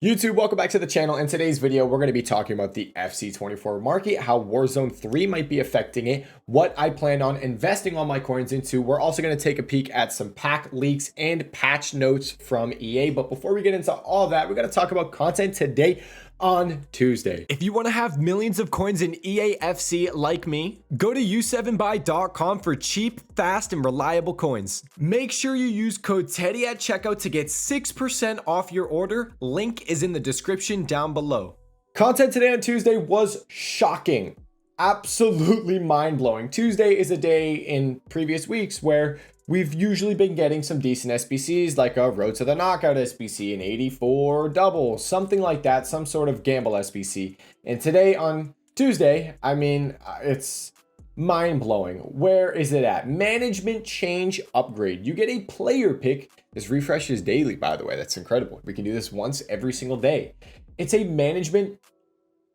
YouTube, welcome back to the channel. In today's video, we're going to be talking about the FC24 market, how Warzone 3 might be affecting it, what I plan on investing all my coins into. We're also going to take a peek at some pack leaks and patch notes from EA. But before we get into all that, we're going to talk about content today on Tuesday. If you want to have millions of coins in eafc like me, go to u7buy.com for cheap, fast, and reliable coins. Make sure you use code totw at checkout to get 6% off your order. Link is in the description down below. Content today on Tuesday was shocking. Absolutely mind-blowing. Tuesday is a day in previous weeks where we've usually been getting some decent SBCs, like a Road to the Knockout SBC, an 84 double, something like that, some sort of gamble SBC. And today on Tuesday, I mean, it's mind-blowing. Where is it at? Management change upgrade. You get a player pick. This refreshes daily, by the way. That's incredible. We can do this once every single day. It's a management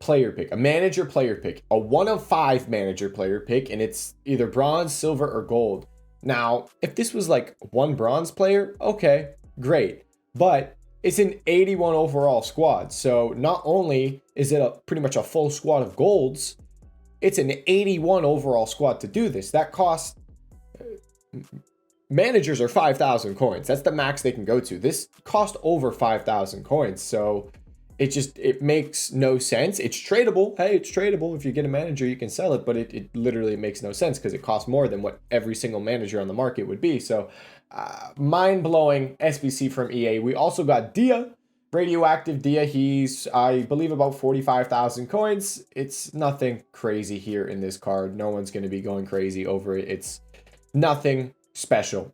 player pick, a manager player pick, a 1 of 5 manager player pick, and it's either bronze, silver, or gold. Now, if this was like one bronze player, okay, great. But it's an 81 overall squad. So not only is it pretty much a full squad of golds, it's an 81 overall squad to do this. That costs, managers are 5,000 coins. That's the max they can go to. This cost over 5,000 coins. So it makes no sense. It's tradable. Hey, it's tradable. If you get a manager, you can sell it, but it literally makes no sense because it costs more than what every single manager on the market would be. So mind-blowing SBC from EA. We also got Dia, radioactive Dia. He's, I believe, about 45,000 coins. It's nothing crazy here in this card. No one's going to be going crazy over it. It's nothing special.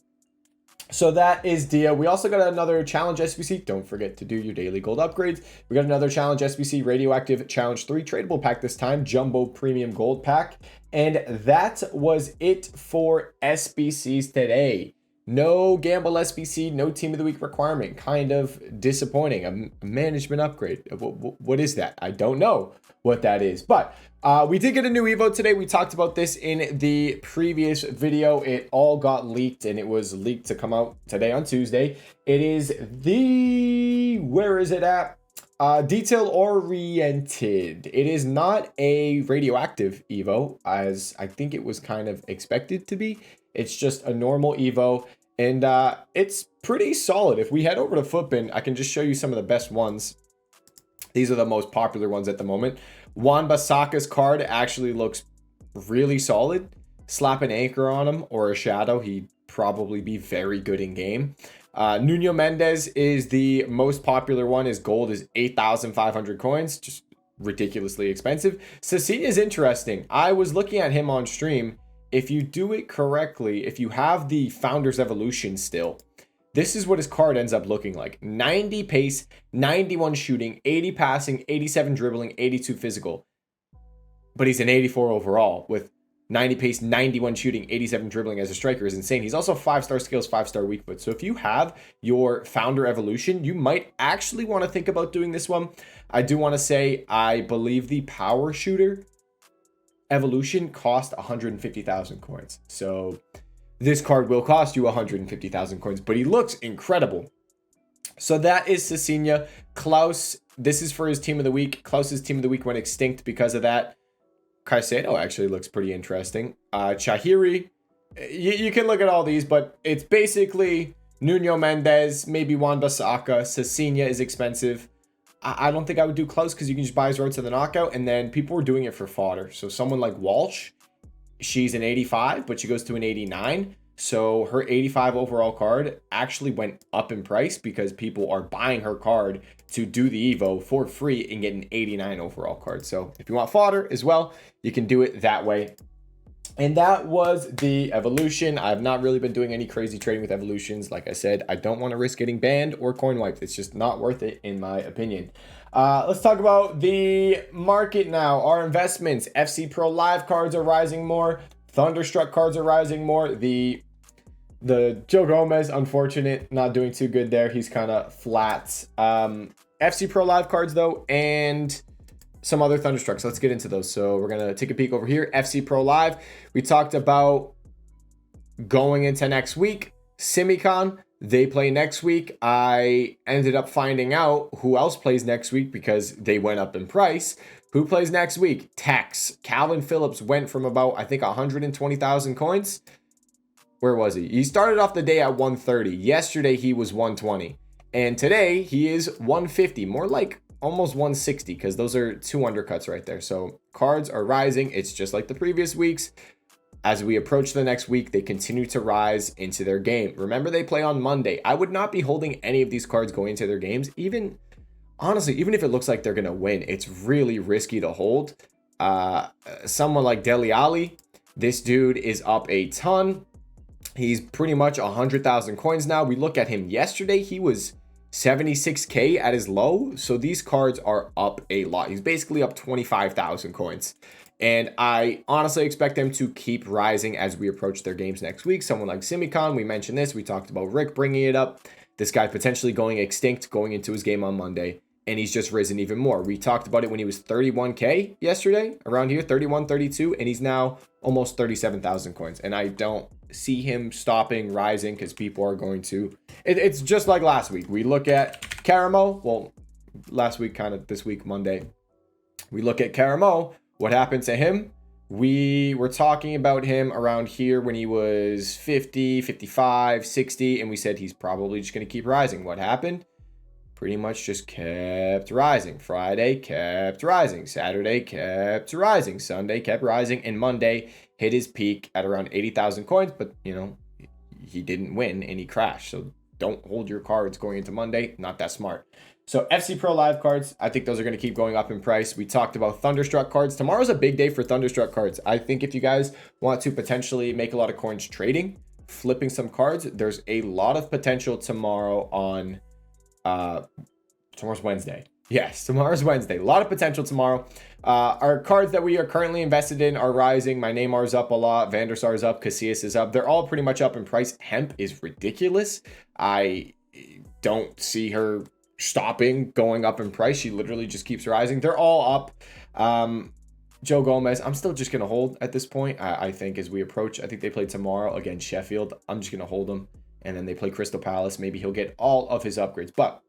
So that is Dia. We also got another challenge SBC. Don't forget to do your daily gold upgrades. We got another challenge SBC, radioactive challenge 3 tradable pack this time, jumbo premium gold pack. And that was it for SBCs today. No gamble SBC, no team of the week requirement. Kind of disappointing. A management upgrade. What is that? I don't know what that is, but we did get a new Evo today. We talked about this in the previous video. It all got leaked, and it was leaked to come out today on Tuesday. It is the, where is it at? Detail oriented. It is not a radioactive Evo, as I think it was kind of expected to be. It's just a normal Evo, and it's pretty solid. If we head over to Footbin, I can just show you some of the best ones. These are the most popular ones at the moment. Wan-Bissaka's card actually looks really solid. Slap an anchor on him or a shadow, he'd probably be very good in game. Nuno Mendes is the most popular one. His gold is 8,500 coins, just ridiculously expensive. Cecilia is interesting. I was looking at him on stream. If you do it correctly, if you have the Founder's Evolution still, this is what his card ends up looking like. 90 pace, 91 shooting, 80 passing, 87 dribbling, 82 physical. But he's an 84 overall with 90 pace, 91 shooting, 87 dribbling as a striker is insane. He's also 5-star skills, 5-star weak foot. So if you have your Founder Evolution, you might actually want to think about doing this one. I do want to say, I believe the Power Shooter Evolution cost 150,000 coins. So this card will cost you 150,000 coins, but he looks incredible. So that is Cecilia. Klaus, this is for his team of the week. Klaus's team of the week went extinct because of that. Caicedo actually looks pretty interesting. Chahiri, you can look at all these, but it's basically Nuno Mendes, maybe Wan-Bissaka. Cecilia is expensive. I don't think I would do Klaus because you can just buy his Road to the Knockout, and then people were doing it for fodder. So someone like Walsh, she's an 85, but she goes to an 89. So her 85 overall card actually went up in price because people are buying her card to do the Evo for free and get an 89 overall card. So if you want fodder as well, you can do it that way. And that was the evolution. I've not really been doing any crazy trading with evolutions. Like I said, I don't want to risk getting banned or coin wiped. It's just not worth it in my opinion. Let's talk about the market now. Our investments. FC Pro Live cards are rising more. Thunderstruck cards are rising more. The Joe Gomez, unfortunate, not doing too good there. He's kind of flat. FC Pro Live cards though, and some other Thunderstrucks. Let's get into those. So we're going to take a peek over here. FC Pro Live. We talked about going into next week. Simicon, They play next week. I ended up finding out who else plays next week because they went up in price. Who plays next week? Tex. Calvin Phillips went from about, I think, 120,000 coins. Where was he? He started off the day at 130. Yesterday, he was 120. And today, he is 150. More like almost 160 because those are 2 undercuts right there. So cards are rising. It's just like the previous weeks. As we approach the next week, they continue to rise into their game. Remember, they play on Monday. I would not be holding any of these cards going into their games. Even, honestly, even if it looks like they're going to win, it's really risky to hold. Someone like Dele Alli, this dude is up a ton. He's pretty much 100,000 coins now. We look at him yesterday. He was 76K at his low. So these cards are up a lot. He's basically up 25,000 coins. And I honestly expect them to keep rising as we approach their games next week. Someone like Simicon, we mentioned this. We talked about Rick bringing it up. This guy potentially going extinct going into his game on Monday. And he's just risen even more. We talked about it when he was 31K yesterday, around here, 31, 32. And he's now almost 37,000 coins. And I don't see him stopping rising because people are going to... It's just like last week. We look at Karamo. Well, last week, kind of this week, Monday. We look at Karamo. What happened to him? We were talking about him around here when he was 50, 55, 60, and we said he's probably just going to keep rising. What happened? Pretty much just kept rising. Friday kept rising. Saturday kept rising. Sunday kept rising. And Monday hit his peak at around 80,000 coins, but, you know, he didn't win and he crashed. So don't hold your cards going into Monday. Not that smart. So FC Pro Live cards, I think those are going to keep going up in price. We talked about Thunderstruck cards. Tomorrow's a big day for Thunderstruck cards. I think if you guys want to potentially make a lot of coins trading, flipping some cards, there's a lot of potential tomorrow on, tomorrow's Wednesday. Yes, tomorrow's Wednesday. A lot of potential tomorrow. Our cards that we are currently invested in are rising. My Neymar's up a lot. Van der Sar's up. Casillas is up. They're all pretty much up in price. Hemp is ridiculous. I don't see her stopping going up in price. She literally just keeps rising. They're all up. Joe Gomez, I'm still just going to hold at this point. I think as we approach, I think they play tomorrow against Sheffield. I'm just going to hold him. And then they play Crystal Palace. Maybe he'll get all of his upgrades. But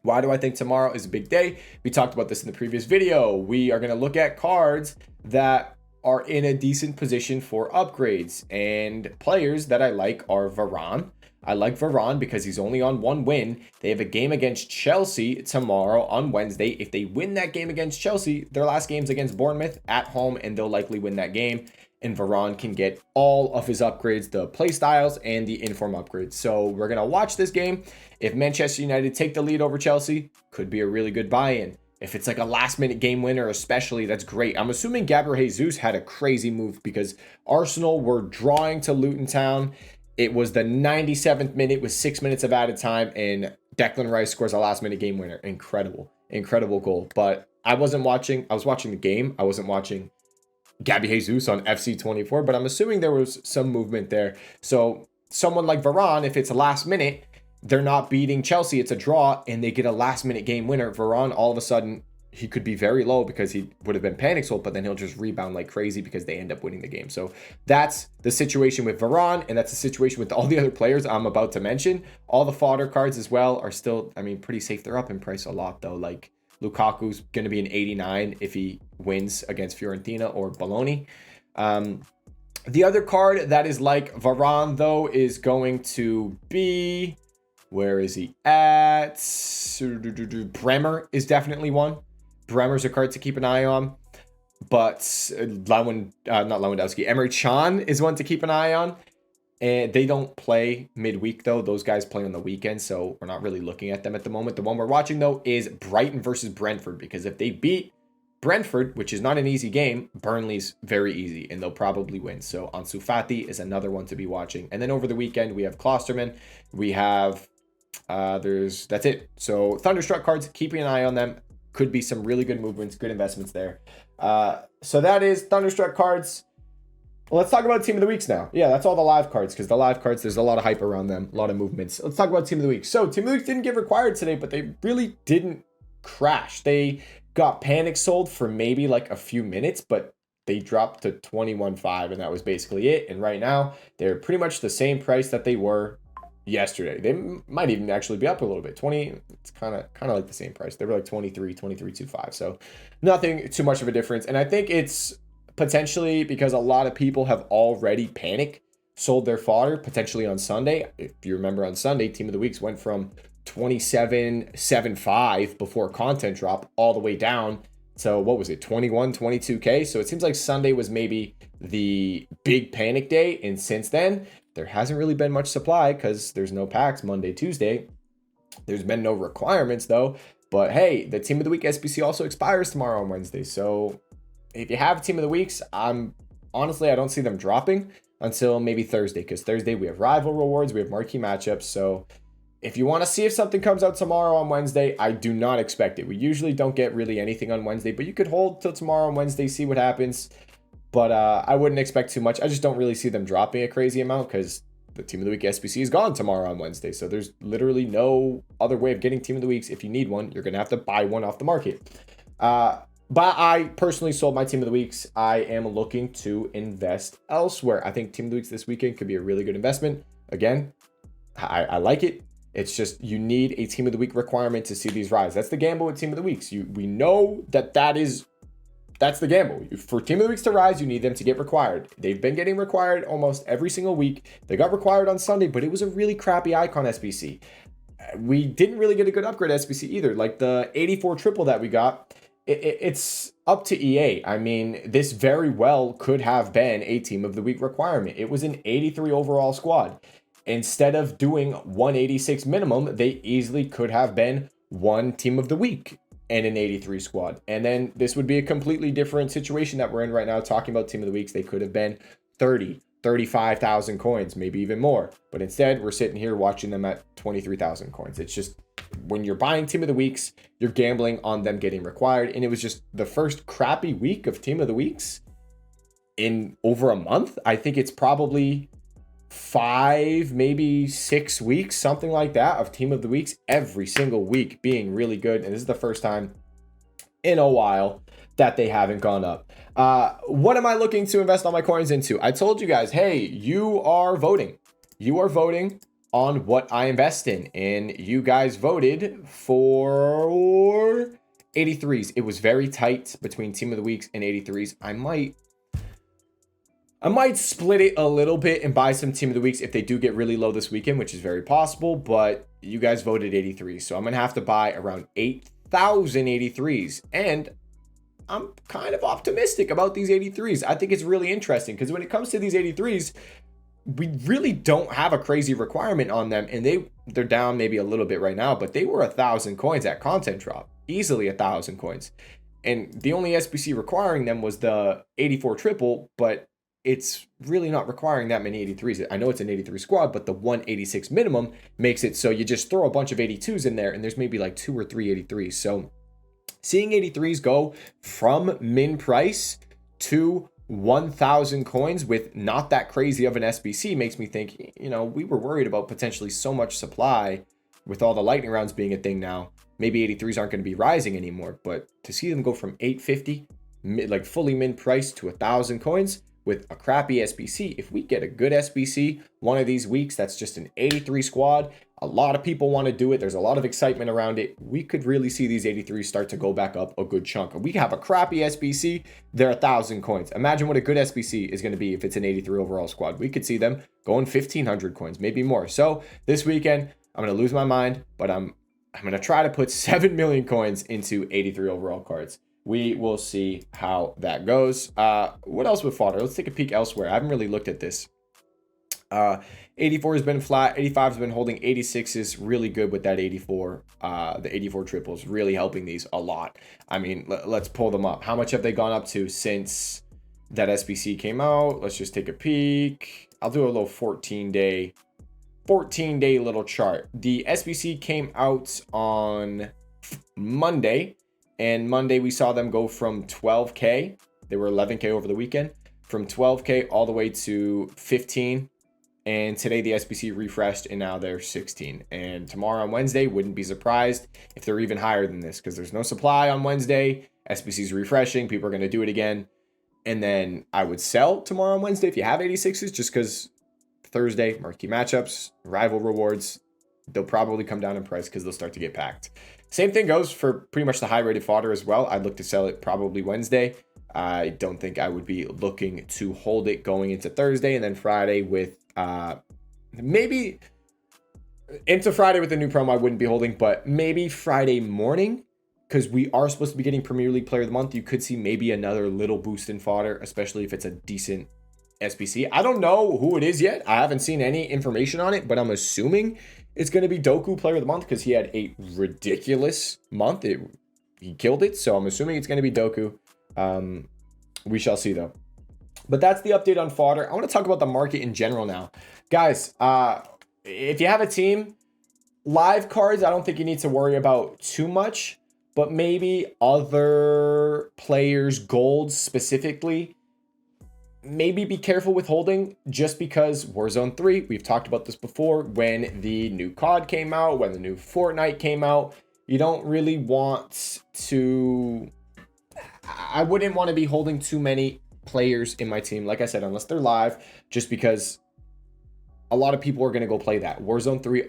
why do I think tomorrow is a big day? We talked about this in the previous video. We are going to look at cards that are in a decent position for upgrades. And players that I like are Varane. I like Varane because he's only on 1 win. They have a game against Chelsea tomorrow on Wednesday. If they win that game against Chelsea, their last game's against Bournemouth at home, and they'll likely win that game. And Varane can get all of his upgrades, the play styles and the inform upgrades. So we're going to watch this game. If Manchester United take the lead over Chelsea, could be a really good buy-in. If it's like a last-minute game winner especially, that's great. I'm assuming Gabriel Jesus had a crazy move because Arsenal were drawing to Luton Town. It was the 97th minute with 6 minutes of added time, and Declan Rice scores a last-minute game winner. Incredible goal. But I wasn't watching. I was watching the game. I wasn't watching Gabby Jesus on FC24, but I'm assuming there was some movement there. So someone like Varane, if it's a last minute, they're not beating Chelsea, it's a draw, and they get a last-minute game winner. Varane, all of a sudden, he could be very low because he would have been panic sold, but then he'll just rebound like crazy because they end up winning the game. So that's the situation with Varane, and that's the situation with all the other players I'm about to mention. All the fodder cards as well are still, I mean, pretty safe. They're up in price a lot, though. Like Lukaku's going to be an 89 if he wins against Fiorentina or Bologna. The other card that is like Varane, though, is going to be... Where is he at? Bremer is definitely one. Bremer's a card to keep an eye on. But Emre Can is one to keep an eye on. And they don't play midweek, though. Those guys play on the weekend, so we're not really looking at them at the moment. The one we're watching, though, is Brighton versus Brentford. Because if they beat Brentford, which is not an easy game, Burnley's very easy, and they'll probably win. So Ansu Fati is another one to be watching. And then over the weekend, we have Klosterman. We have... that's it. So Thunderstruck cards, keeping an eye on them. Could be some really good movements, good investments there. So that is Thunderstruck cards. Well, let's talk about Team of the Weeks now. Yeah, that's all the live cards, because the live cards, there's a lot of hype around them, a lot of movements. Let's talk about Team of the Week. So Team of the Week didn't get required today, but they really didn't crash. They got panic sold for maybe like a few minutes, but they dropped to 21.5, and that was basically it. And right now, they're pretty much the same price that they were yesterday. They might even actually be up a little bit. 20, it's kind of like the same price. They were like 23.25. So nothing too much of a difference. And I think it's potentially because a lot of people have already panicked, sold their fodder potentially on Sunday. If you remember on Sunday, Team of the Weeks went from 27.75 before content drop all the way down. So what was it? 21, 22K. So it seems like Sunday was maybe the big panic day. And since then, there hasn't really been much supply because there's no packs Monday, Tuesday. There's been no requirements though. But hey, the Team of the Week SBC also expires tomorrow on Wednesday. So if you have Team of the Weeks, I don't see them dropping until maybe Thursday, because Thursday we have rival rewards, we have marquee matchups. So if you want to see if something comes out tomorrow on Wednesday, I do not expect it. We usually don't get really anything on Wednesday, but you could hold till tomorrow on Wednesday, see what happens. But I wouldn't expect too much. I just don't really see them dropping a crazy amount because the Team of the Week SBC is gone tomorrow on Wednesday. So there's literally no other way of getting Team of the Weeks. If you need one, you're going to have to buy one off the market. But I personally sold my Team of the Weeks. I am looking to invest elsewhere. I think Team of the Weeks this weekend could be a really good investment. Again, I like it. It's just you need a Team of the Week requirement to see these rise. That's the gamble with Team of the Weeks. We know that's the gamble. For Team of the Weeks to rise, you need them to get required. They've been getting required almost every single week. They got required on Sunday, but it was a really crappy icon SBC. We didn't really get a good upgrade SBC either. Like the 84 triple that we got, it's up to EA. I mean, this very well could have been a Team of the Week requirement. It was an 83 overall squad. Instead of doing 186 minimum, they easily could have been one Team of the Week and an 83 squad. And then this would be a completely different situation that we're in right now, talking about Team of the Weeks. They could have been 35,000 coins, maybe even more. But instead, we're sitting here watching them at 23,000 coins. It's just, when you're buying Team of the Weeks, you're gambling on them getting required. And it was just the first crappy week of Team of the Weeks in over a month. I think it's probably 5, maybe 6 weeks, something like that, of Team of the Weeks every single week being really good. And this is the first time in a while that they haven't gone up. What am I looking to invest all my coins into? I told you guys, hey, you are voting. You are voting on what I invest in. And you guys voted for 83s. It was very tight between Team of the Weeks and 83s. I might split it a little bit and buy some Team of the Weeks if they do get really low this weekend, which is very possible, but you guys voted 83. So I'm going to have to buy around 8,000 83s. And I'm kind of optimistic about these 83s. I think it's really interesting because when it comes to these 83s, we really don't have a crazy requirement on them. And they're down maybe a little bit right now, but they were 1,000 coins at content drop, easily 1,000 coins. And the only SBC requiring them was the 84 triple, but it's really not requiring that many 83s. I know it's an 83 squad, but the 186 minimum makes it so you just throw a bunch of 82s in there and there's maybe like 2 or 3 83s. So seeing 83s go from min price to 1,000 coins with not that crazy of an SBC makes me think, we were worried about potentially so much supply with all the lightning rounds being a thing now. Maybe 83s aren't going to be rising anymore, but to see them go from 850, like fully min price, to 1,000 coins with a crappy SBC. If we get a good SBC one of these weeks, that's just an 83 squad. A lot of people want to do it. There's a lot of excitement around it. We could really see these 83s start to go back up a good chunk. We have a crappy SBC, they're 1,000 coins. Imagine what a good SBC is going to be if it's an 83 overall squad. We could see them going 1,500 coins, maybe more. So this weekend, I'm going to lose my mind, but I'm going to try to put 7 million coins into 83 overall cards. We will see how that goes. What else with fodder? Let's take a peek elsewhere. I haven't really looked at this. 84 has been flat. 85 has been holding. 86 is really good with that 84. The 84 triples really helping these a lot. I mean, let's pull them up. How much have they gone up to since that SBC came out? Let's just take a peek. I'll do a little 14-day little chart. The SBC came out on Monday. And Monday, we saw them go from 12K. They were 11K over the weekend. From 12K all the way to 15. And today, the SBC refreshed, and now they're 16. And tomorrow on Wednesday, wouldn't be surprised if they're even higher than this, because there's no supply on Wednesday. SBC's refreshing. People are going to do it again. And then I would sell tomorrow on Wednesday if you have 86s, just because Thursday, marquee matchups, rival rewards, they'll probably come down in price because they'll start to get packed. Same thing goes for pretty much the high rated fodder as well. I'd look to sell it probably Wednesday. I don't think I would be looking to hold it going into Thursday and then Friday with maybe into Friday with the new promo. I wouldn't be holding, but maybe Friday morning, because we are supposed to be getting Premier League Player of the Month. You could see maybe another little boost in fodder, especially if it's a decent SBC. I don't know who it is yet. I haven't seen any information on it, but I'm assuming it's going to be Doku Player of the Month because he had a ridiculous month. He killed it, so I'm assuming it's going to be Doku. We shall see though. But that's the update on fodder. I want to talk about the market in general now. Guys, if you have a team, live cards, I don't think you need to worry about too much, but maybe other players' golds specifically, maybe be careful with holding just because Warzone 3, we've talked about this before, when the new COD came out, when the new Fortnite came out, you don't really want to, I wouldn't want to be holding too many players in my team, like I said, unless they're live, just because a lot of people are going to go play that. Warzone 3,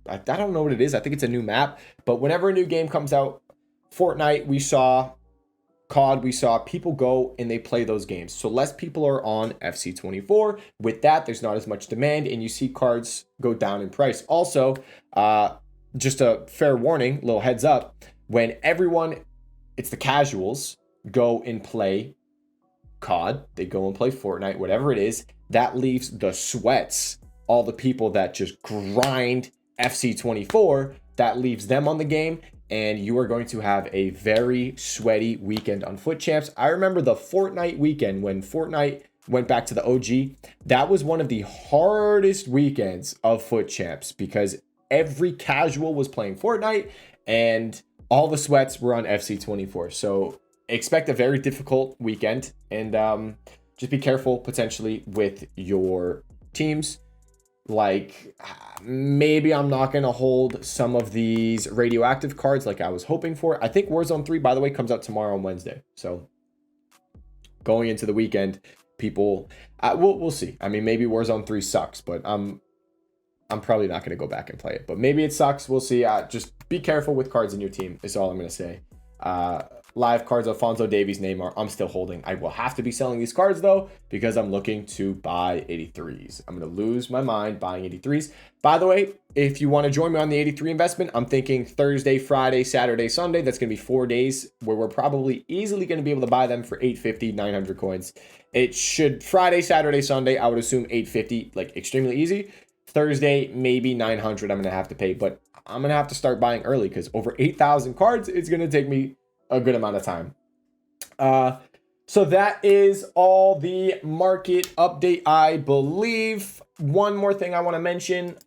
I don't know what it is. I think it's a new map, but whenever a new game comes out, Fortnite, we saw, COD, we saw people go and they play those games. So less people are on FC24. With that, there's not as much demand and you see cards go down in price. Also, just a fair warning, little heads up, when everyone, it's the casuals, go and play COD, they go and play Fortnite, whatever it is, that leaves the sweats, all the people that just grind FC24, that leaves them on the game, and you are going to have a very sweaty weekend on Foot Champs. I remember the Fortnite weekend when Fortnite went back to the OG. That was one of the hardest weekends of Foot Champs because every casual was playing Fortnite and all the sweats were on FC24. So expect a very difficult weekend and just be careful potentially with your teams. Like maybe I'm not going to hold some of these radioactive cards like I was hoping for. I think Warzone 3, by the way, comes out tomorrow on Wednesday. So going into the weekend, people, we'll see. I mean, maybe Warzone 3 sucks, but I'm probably not going to go back and play it. But maybe it sucks. We'll see. Just be careful with cards in your team is all I'm going to say. Live cards, Alphonso Davies, Neymar, I'm still holding. I will have to be selling these cards though, because I'm looking to buy 83s. I'm going to lose my mind buying 83s. By the way, if you want to join me on the 83 investment, I'm thinking Thursday, Friday, Saturday, Sunday. That's going to be 4 days where we're probably easily going to be able to buy them for 850, 900 coins. It should Friday, Saturday, Sunday, I would assume 850, like extremely easy. Thursday, maybe 900 I'm going to have to pay, but I'm going to have to start buying early because over 8,000 cards, it's going to take me a good amount of time. So that is all the market update, I believe. One more thing I want to mention.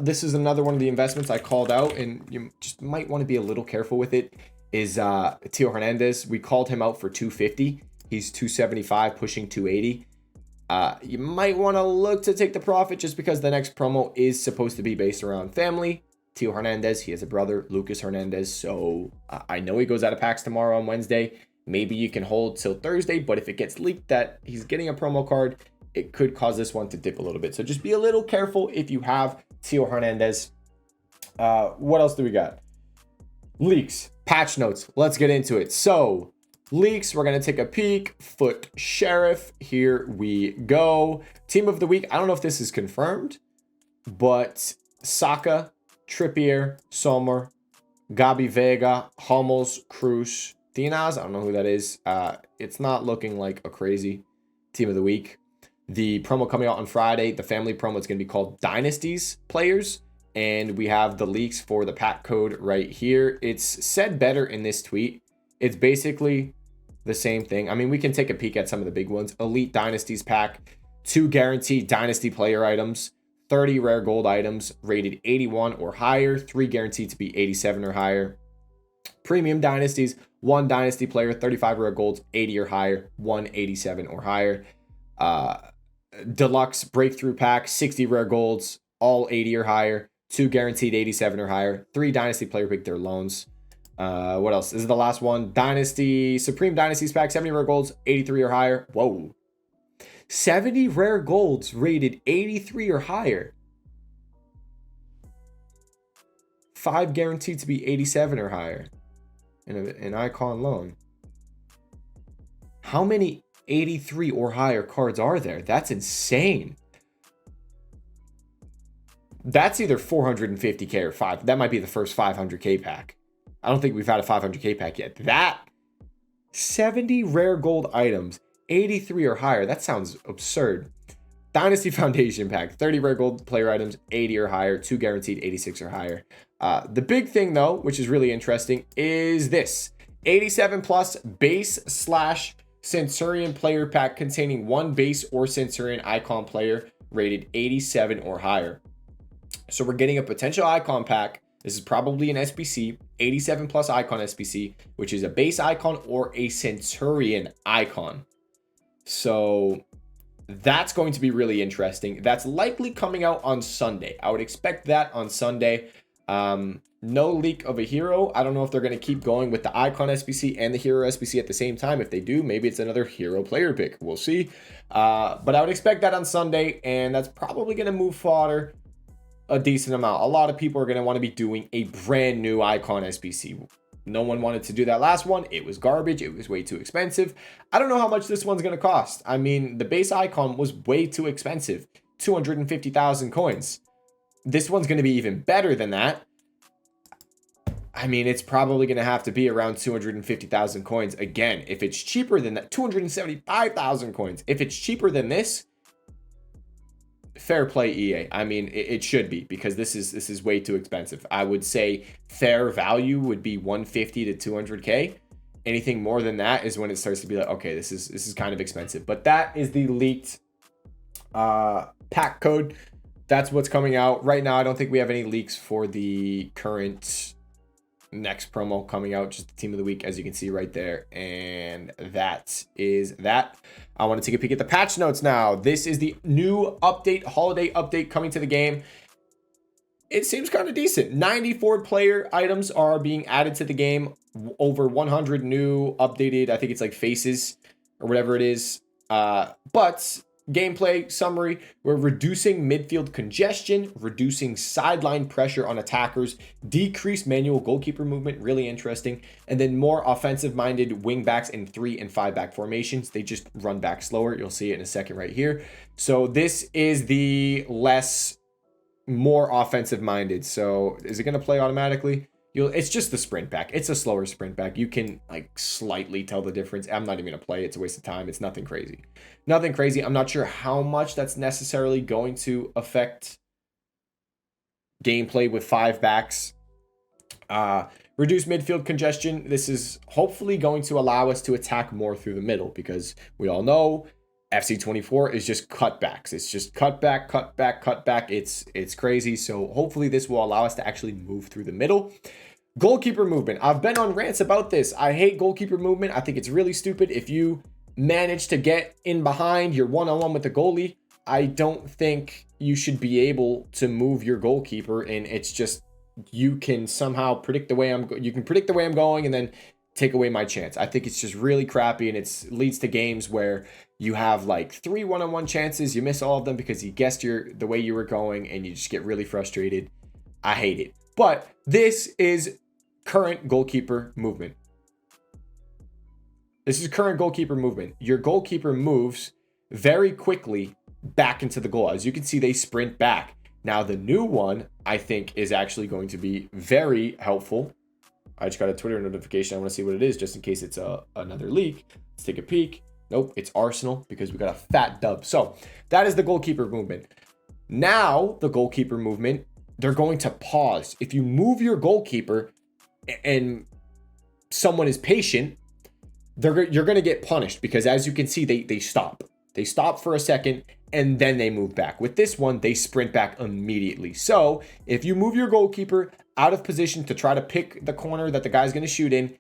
This is another one of the investments I called out, and you just might want to be a little careful with it, is Tio Hernandez. We called him out for 250. He's 275, pushing 280. You might want to look to take the profit just because the next promo is supposed to be based around family. Tio Hernandez, he has a brother, Lucas Hernandez, so I know he goes out of packs tomorrow on Wednesday. Maybe you can hold till Thursday, but if it gets leaked that he's getting a promo card, it could cause this one to dip a little bit. So just be a little careful if you have Tio Hernandez. What else do we got? Leaks, patch notes, let's get into it. So leaks, we're going to take a peek. Foot Sheriff, here we go. Team of the week, I don't know if this is confirmed, but Saka, Trippier, Sommer, Gabi Vega, Hummels, Cruz, Dinas. I don't know who that is. It's not looking like a crazy team of the week. The promo coming out on Friday, the family promo, is going to be called Dynasties Players. And we have the leaks for the pack code right here. It's said better in this tweet. It's basically the same thing. I mean, we can take a peek at some of the big ones. Elite Dynasties pack, 2 guaranteed Dynasty player items, 30 rare gold items rated 81 or higher, 3 guaranteed to be 87 or higher. Premium Dynasties, 1 Dynasty player, 35 rare golds, 80 or higher, 1 87 or higher. Deluxe Breakthrough Pack, 60 rare golds, all 80 or higher, 2 guaranteed 87 or higher, 3 Dynasty player pick their loans. What else? This is the last one. Dynasty, Supreme Dynasties Pack, 70 rare golds, 83 or higher. Whoa. 70 rare golds rated 83 or higher. 5 guaranteed to be 87 or higher in an icon loan. How many 83 or higher cards are there? That's insane. That's either 450k or 5. That might be the first 500k pack. I don't think we've had a 500k pack yet. That 70 rare gold items, 83 or higher. That sounds absurd. Dynasty Foundation pack, 30 rare gold player items, 80 or higher, 2 guaranteed, 86 or higher. The big thing though, which is really interesting, is this 87 plus base / Centurion player pack containing 1 base or Centurion icon player rated 87 or higher. So we're getting a potential icon pack. This is probably an SBC, 87 plus icon SBC, which is a base icon or a Centurion icon. So that's going to be really interesting. That's likely coming out on Sunday. I would expect that on Sunday. No leak of a hero. I don't know if they're going to keep going with the icon SBC and the hero SBC at the same time. If they do, maybe it's another hero player pick. We'll see. But I would expect that on Sunday, and that's probably going to move fodder a decent amount. A lot of people are going to want to be doing a brand new icon SBC. No one wanted to do that last one. It was garbage. It was way too expensive. I don't know how much this one's going to cost. I mean, the base icon was way too expensive. 250,000 coins. This one's going to be even better than that. I mean, it's probably going to have to be around 250,000 coins. Again, if it's cheaper than that, 275,000 coins. If it's cheaper than this, fair play EA. I mean, it should be, because this is way too expensive. I would say fair value would be 150 to 200k. Anything more than that is when it starts to be like, okay, this is kind of expensive. But that is the leaked pack code. That's what's coming out right now. I don't think we have any leaks for the current next promo coming out, just the team of the week, as you can see right there. And that is that. I want to take a peek at the patch notes now. This is the new update, holiday update coming to the game. It seems kind of decent. 94 player items are being added to the game. Over 100 new updated, I think it's like faces or whatever it is. But gameplay summary, we're reducing midfield congestion, reducing sideline pressure on attackers, decreased manual goalkeeper movement, really interesting, and then more offensive minded wing backs in 3 and 5 back formations. They just run back slower. You'll see it in a second right here. So this is the more offensive minded. So is it going to play automatically? It's just the sprint back. It's a slower sprint back. You can like slightly tell the difference. I'm not even gonna play it. It's a waste of time. It's nothing crazy. Nothing crazy. I'm not sure how much that's necessarily going to affect gameplay with 5 backs. Reduce midfield congestion. This is hopefully going to allow us to attack more through the middle, because we all know FC24 is just cutbacks. It's just cutback, cutback, cutback. It's crazy. So hopefully this will allow us to actually move through the middle. Goalkeeper movement. I've been on rants about this. I hate goalkeeper movement. I think it's really stupid. If you manage to get in behind, you're one-on-one with the goalie, I don't think you should be able to move your goalkeeper. And it's just, you can somehow predict the way I'm going and then take away my chance. I think it's just really crappy, and it leads to games where you have like 3 one-on-one chances. You miss all of them because you guessed the way you were going, and you just get really frustrated. I hate it. But this is current goalkeeper movement. This is current goalkeeper movement. Your goalkeeper moves very quickly back into the goal. As you can see, they sprint back. Now, the new one, I think, is actually going to be very helpful. I just got a Twitter notification. I want to see what it is, just in case it's another leak. Let's take a peek. Nope, it's Arsenal, because we got a fat dub. So that is the goalkeeper movement. Now, the goalkeeper movement, they're going to pause. If you move your goalkeeper and someone is patient, you're going to get punished, because as you can see, they stop. They stop for a second, and then they move back. With this one, they sprint back immediately. So if you move your goalkeeper out of position to try to pick the corner that the guy's going to shoot in,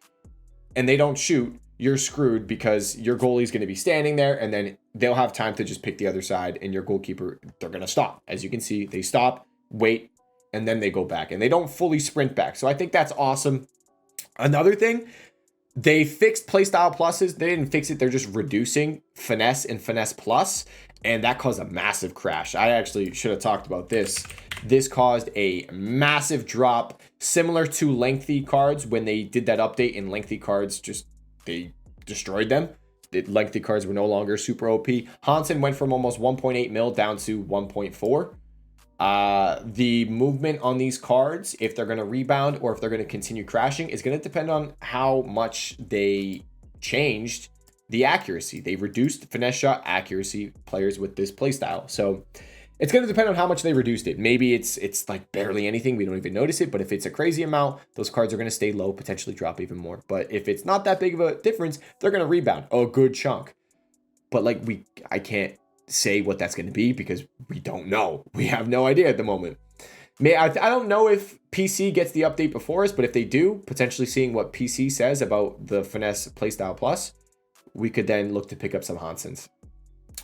and they don't shoot, you're screwed, because your goalie's going to be standing there, and then they'll have time to just pick the other side, and your goalkeeper, they're going to stop. As you can see, they stop, wait, and then they go back, and they don't fully sprint back. So I think that's awesome. Another thing, They fixed playstyle pluses. They didn't fix it. They're just reducing finesse and finesse plus. And that caused a massive crash. I actually should have talked about this. This caused a massive drop, similar to lengthy cards. When they did that update in lengthy cards, they destroyed them. The lengthy cards were no longer super OP. Hansen went from almost 1.8 mil down to 1.4. The movement on these cards, if they're going to rebound or if they're going to continue crashing, is going to depend on how much they changed the accuracy. They reduced finesse shot accuracy players with this playstyle. So it's going to depend on how much they reduced it. Maybe it's like barely anything. We don't even notice it. But if it's a crazy amount, those cards are going to stay low, potentially drop even more. But if it's not that big of a difference, they're going to rebound a good chunk. But like I can't say what that's going to be because we don't know. We have no idea at the moment. I don't know if PC gets the update before us, but if they do, potentially seeing what PC says about the finesse playstyle plus, we could then look to pick up some Hansens.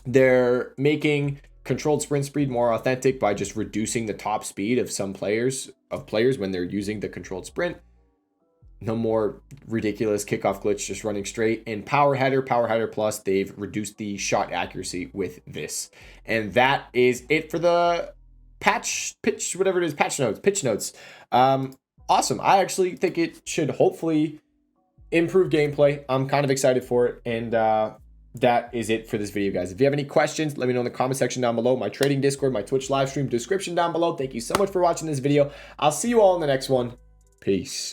They're making controlled sprint speed more authentic by just reducing the top speed of some players when they're using the controlled sprint. No more ridiculous kickoff glitch, just running straight. And power header plus, they've reduced the shot accuracy with this. And that is it for the pitch notes. Awesome. I actually think it should hopefully improve gameplay. I'm kind of excited for it. And that is it for this video, guys. If you have any questions, let me know in the comment section down below. My trading Discord, my Twitch live stream description down below. Thank you so much for watching this video. I'll see you all in the next one. Peace.